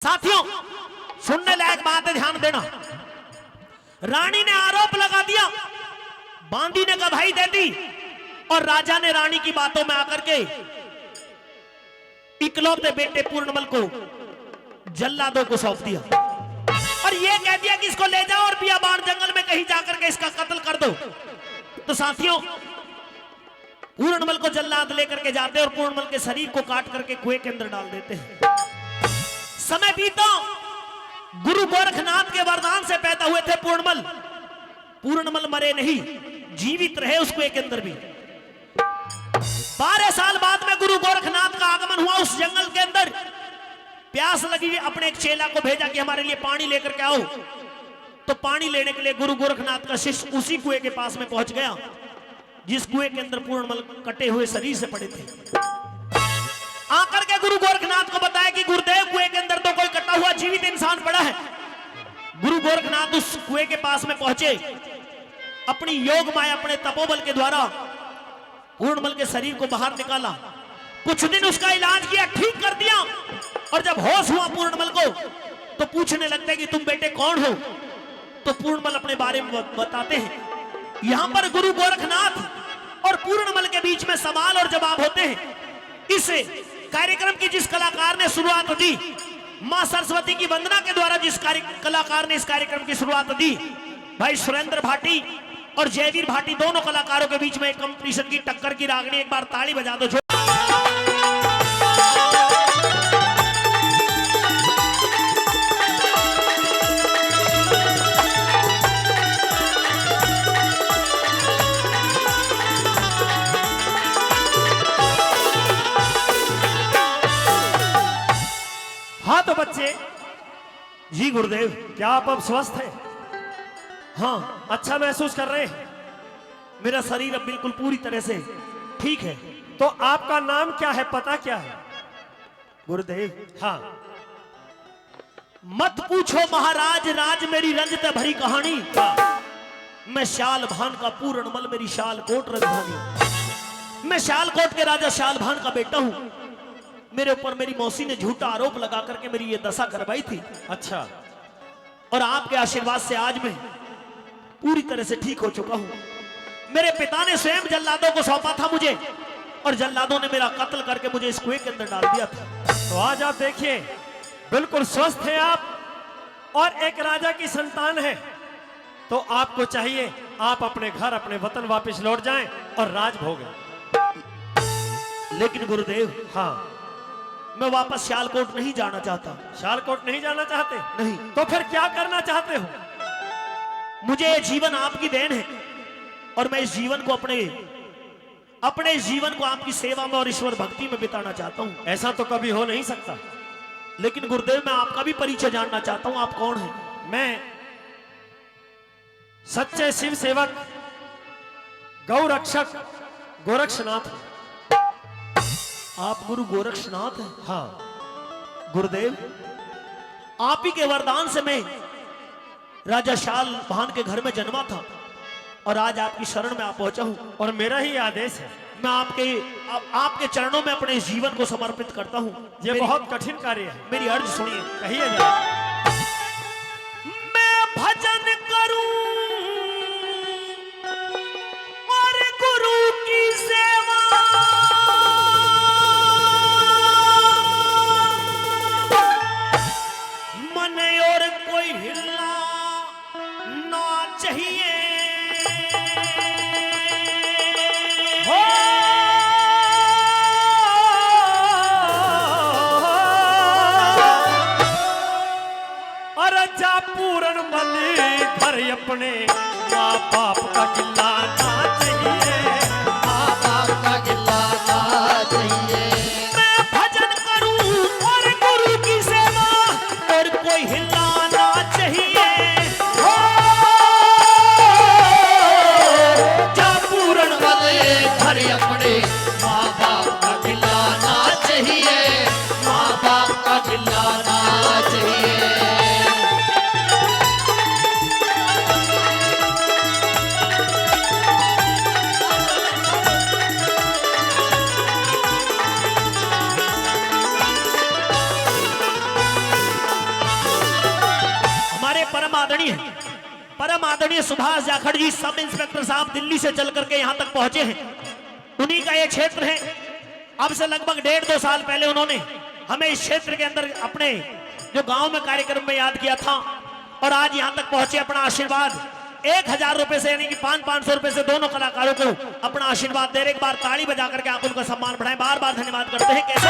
साथियों, सुनने लायक बात है, ध्यान देना। रानी ने आरोप लगा दिया, बांदी ने गवाही दे दी और राजा ने रानी की बातों में आकर के इकलौते बेटे पूर्णमल को जल्लादों को सौंप दिया और यह कह दिया कि इसको ले जाओ और बियाबान जंगल में कहीं जाकर के इसका कत्ल कर दो। तो साथियों, पूर्णमल को जल्लाद लेकर के जाते और पूर्णमल के शरीर को काट करके कुएं के अंदर डाल देते हैं। समय बीता, गुरु गोरखनाथ के वरदान से पैदा हुए थे पूर्णमल। पूर्णमल मरे नहीं, जीवित रहे उस कुएं के अंदर भी। 12 साल बाद में गुरु गोरखनाथ का आगमन हुआ उस जंगल के अंदर। प्यास लगी, अपने एक चेला को भेजा कि हमारे लिए पानी लेकर के आओ। तो पानी लेने के लिए गुरु गोरखनाथ का शिष्य उसी कुएं के पास में पहुंच गया जिस कुएं के अंदर पूर्णमल कटे हुए शरीर से पड़े थे। आकर के गुरु गोरखनाथ को बताया कि गुरुदेव, कुएं के अंदर तो कोई कटा हुआ जीवित इंसान पड़ा है। गुरु गोरखनाथ उस कुएं के पास में पहुंचे, अपनी योग माया, अपने तपोबल के द्वारा पूर्णमल के शरीर को बाहर निकाला। कुछ दिन उसका इलाज किया, ठीक कर दिया। और जब होश हुआ पूर्णमल को तो पूछने लगते कि तुम बेटे कौन हो। तो पूर्णमल अपने बारे में बताते हैं। यहां पर गुरु गोरखनाथ और पूर्णमल के बीच में सवाल और जवाब होते हैं। इस कार्यक्रम की जिस कलाकार ने शुरुआत दी, मां सरस्वती की वंदना के द्वारा जिस कलाकार ने इस कार्यक्रम की शुरुआत दी, भाई सुरेंद्र भाटी और जयवीर भाटी, दोनों कलाकारों के बीच में एक कंपटीशन की टक्कर की रागनी। एक बार ताली बजा दो। हाँ तो बच्चे जी, गुरुदेव, क्या आप अब स्वस्थ हैं? हाँ, अच्छा महसूस कर रहे हैं? मेरा शरीर अब बिल्कुल पूरी तरह से ठीक है। तो आपका नाम क्या है, पता क्या है? गुरुदेव, हाँ, मत पूछो महाराज, राज मेरी रंजत भरी कहानी। मैं शाल भान का पूर्णमल, मेरी शाल कोट राजधानी। मैं शाल कोट के राजा शाल भान का बेटा हूं। मेरे ऊपर मेरी मौसी ने झूठा आरोप लगा करके मेरी ये दशा करवाई थी। अच्छा, और आपके आशीर्वाद से आज मैं पूरी तरह से ठीक हो चुका हूं। मेरे पिता ने स्वयं जल्लादों को सौंपा था मुझे, और जल्लादों ने मेरा कत्ल करके मुझे इस कुएं के अंदर डाल दिया था। तो आज आप देखिए, बिल्कुल स्वस्थ हैं आप और एक राजा की संतान है। तो आपको चाहिए आप अपने घर, अपने वतन वापस लौट जाएं और राज भोगें। लेकिन गुरुदेव, हाँ, मैं वापस शालकोट नहीं जाना चाहता। शालकोट नहीं जाना चाहते? नहीं। तो फिर क्या करना चाहते हो? मुझे ये जीवन आपकी देन है और मैं इस जीवन को अपने जीवन को आपकी सेवा में और ईश्वर भक्ति में बिताना चाहता हूं। ऐसा तो कभी हो नहीं सकता। लेकिन गुरुदेव, मैं आपका भी परिचय जानना चाहता हूं। आप कौन हैं? मैं सच्चे शिव सेवक, गौ रक्षक गोरक्षनाथ हूं। आप गुरु गोरक्षनाथ हैं? हाँ गुरुदेव, आप ही के वरदान से मैं राजा शाल भान के घर में जन्मा था और आज आपकी शरण में आ पहुंचा हूं। और मेरा ही आदेश है। मैं आपके चरणों में अपने जीवन को समर्पित करता हूं। ये बहुत कठिन कार्य है। मेरी अर्ज सुनिए। कहिए जरा। मैं भजन करूं और गुरु की सेवा, मन और कोई हिलना ना चाहिए। पूर्णमल घर अपने माँ बाप का गिलाना चाहिए, माँ बाप का गिलाना चाहिए। मैं भजन करूं और गुरु की सेवा और कोई हिलाना चाहिए। हो जा पूर्णमल घर अपने माँ बाप का गिलाना चाहिए, माँ बाप का गिलाना चाहिए। परम आदरणीय सुभाष जाखड़ जी सब इंस्पेक्टर साहब दिल्ली से चल करके यहाँ तक पहुंचे हैं। उन्हीं का ये क्षेत्र है। अब से लगभग 1.5-2 साल पहले उन्होंने हमें इस क्षेत्र के अंदर अपने जो गांव में कार्यक्रम में याद किया था और आज यहाँ तक पहुंचे। अपना आशीर्वाद 1000 रुपए से यानी कि 500 रुपए से दोनों कलाकारों को अपना आशीर्वाद दे रहे। एक बार ताली बजा करके आप उनका सम्मान बढ़ाएं। बार बार धन्यवाद करते हैं। कैसे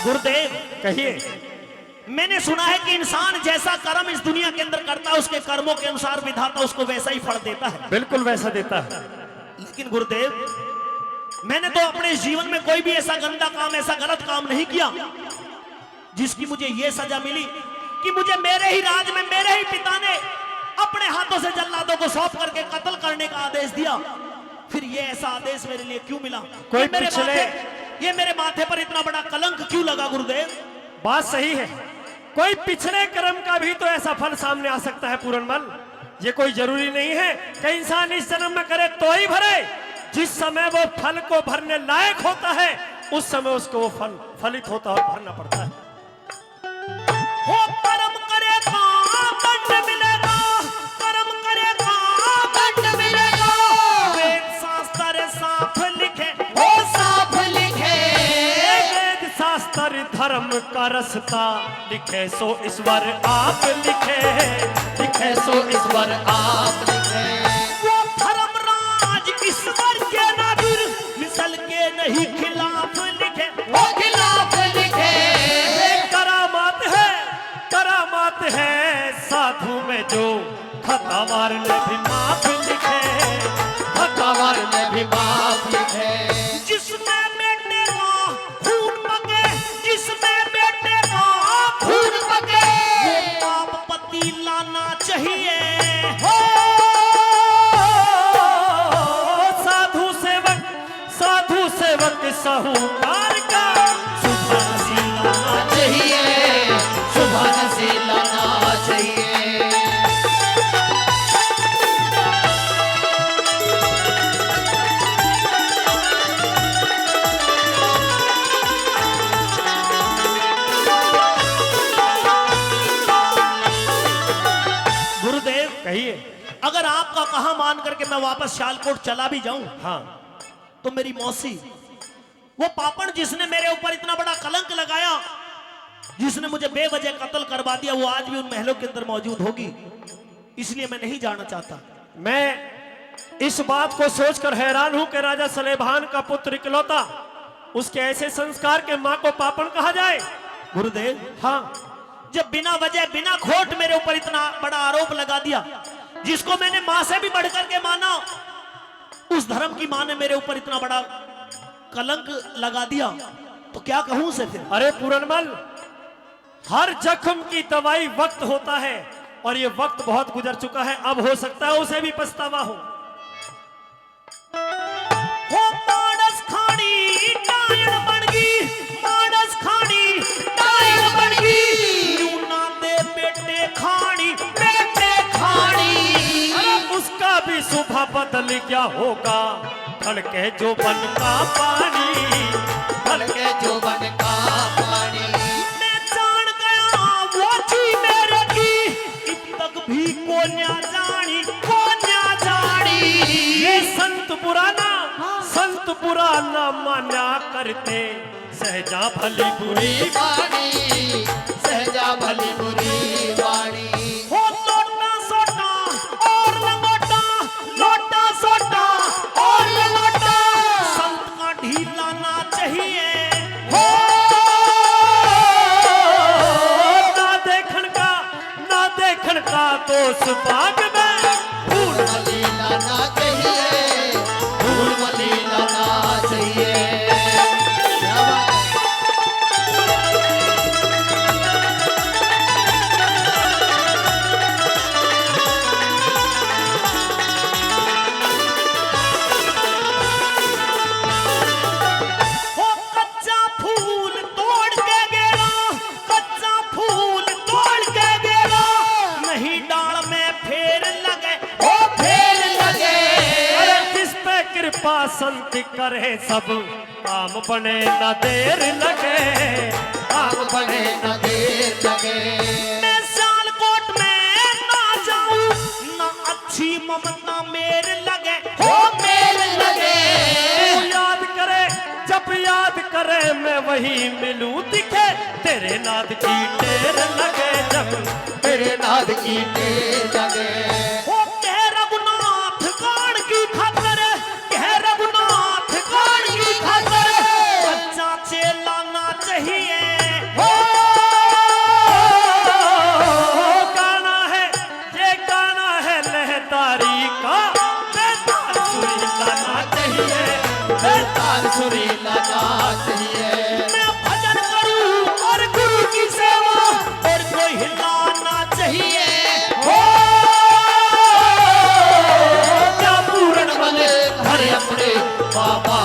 गुरुदेव, कहिए। मैंने सुना है कि इंसान जैसा कर्म इस दुनिया के अंदर करता है उसके कर्मों के अनुसार विधाता उसको वैसा ही फल देता है। बिल्कुल वैसा देता है। लेकिन गुरुदेव, मैंने तो अपने जीवन में कोई भी ऐसा गंदा काम, ऐसा गलत काम नहीं किया जिसकी मुझे ये सजा मिली कि मुझे मेरे ही राज में मेरे ही पिता ने अपने हाथों से जल्लादों को सौंप करके कत्ल करने का आदेश दिया। फिर ये ऐसा आदेश मेरे लिए क्यों मिला? ये मेरे माथे पर इतना बड़ा कलंक क्यों लगा? गुरुदेव, बात सही है। कोई पिछले कर्म का भी तो ऐसा फल सामने आ सकता है पूरनमल। ये कोई जरूरी नहीं है कि इंसान इस जन्म में करे तो ही भरे। जिस समय वो फल को भरने लायक होता है उस समय उसको वो फल फलित होता है और भरना पड़ता है। हो कर्म करेगा दंड मिलेगा, कर्म करेगा दंड मिलेगा। वेद शास्त्र साफ लिखे, वो साफ लिखे। वेद शास्त्र धर्म का रस्ता लिखे सो ईश्वर आप लिखे, लिखे सो ईश्वर आप लिखे। वो धर्मराज ईश्वर के नादिर मिसल के नहीं खिलाफ लिखे, वो खिलाफ लिखे। करामात है साधु में जो खतावार ने भी माफ लिखे, खतावार ने भी माफ लिखे। जिसमें बेटे का खून बगे, जिसमें बेटे का खून बगे, वो पाप पति लाना चाहिए। हो साधु सेवक साहूकार का सुबह नसीला चाहिए, सुबह नसीब लाना चाहिए। गुरुदेव, कहिए। अगर आपका कहा मान करके मैं वापस सियालकोट चला भी जाऊं हाँ, तो मेरी मौसी, वो पापड़ जिसने मेरे ऊपर इतना बड़ा कलंक लगाया, जिसने मुझे बेवजह कत्ल करवा दिया, वो आज भी उन महलों के अंदर मौजूद होगी। इसलिए मैं नहीं जाना चाहता। मैं इस बात को सोचकर हैरान हूं कि राजा सलेभान का पुत्र इकलौता, उसके ऐसे संस्कार के मां को पापण कहा जाए। गुरुदेव, हाँ, जब बिना वजह बिना खोट मेरे ऊपर इतना बड़ा आरोप लगा दिया, जिसको मैंने मां से भी बढ़कर के माना, उस धर्म की मां ने मेरे ऊपर इतना बड़ा कलंक लगा दिया, तो क्या कहूं उसे फिर? अरे पूरनमल, हर जख्म की दवाई वक्त होता है और ये वक्त बहुत गुजर चुका है। अब हो सकता है उसे भी पछतावा हो। हो मानस खानी टाइल बन गई, मानस खानी टाइल बन गई, यूना दे बेटे खानी, बेटे खानी। अरे उसका भी सुबह बदल गया होगा, ढल के जो बन का पानी, ढल के जो बन का पानी। मैं जान गया वो जी मेरे की, अब तक भी को न्या जानी, को न्या जानी। ये संत पुराना माना करते, सहजा भली बुरी वाणी, सहजा भली बुरी वाणी। हो लोटा सोटा और लंगोटा, लोटा सोटा और लंगोटा, संत का ढीला ना चाहिए। हो ना देखण का दोष बाग में, फूल मली लाना चाहिए, फूल मली लाना चाहिए। क्या बात है? बासंती करे सब काम बने न देर लगे, काम बने न देर लगे। मैं सियालकोट में ना जाऊं ना अच्छी ममता मेर लगे, हो मेल लगे। तू याद करे जब याद करे मैं वही मिलूं दिखे, तेरे नाद की टेर लगे जब तेरे नाद की टेर लगे। हो कह रघुनाथ गान की खातर, कह रघुनाथ गान की खातर बच्चा चेलाना चाहिए। हो गाना है ये गाना है लहदारी का, बेताल सुरी लाना चाहिए, बेताल सुरीला नाच चाहिए। मैं भजन करूं और गुरु की सेवा और कोई हिलाना चाहिए। हो क्या पूर्ण बने हरे अपने बाबा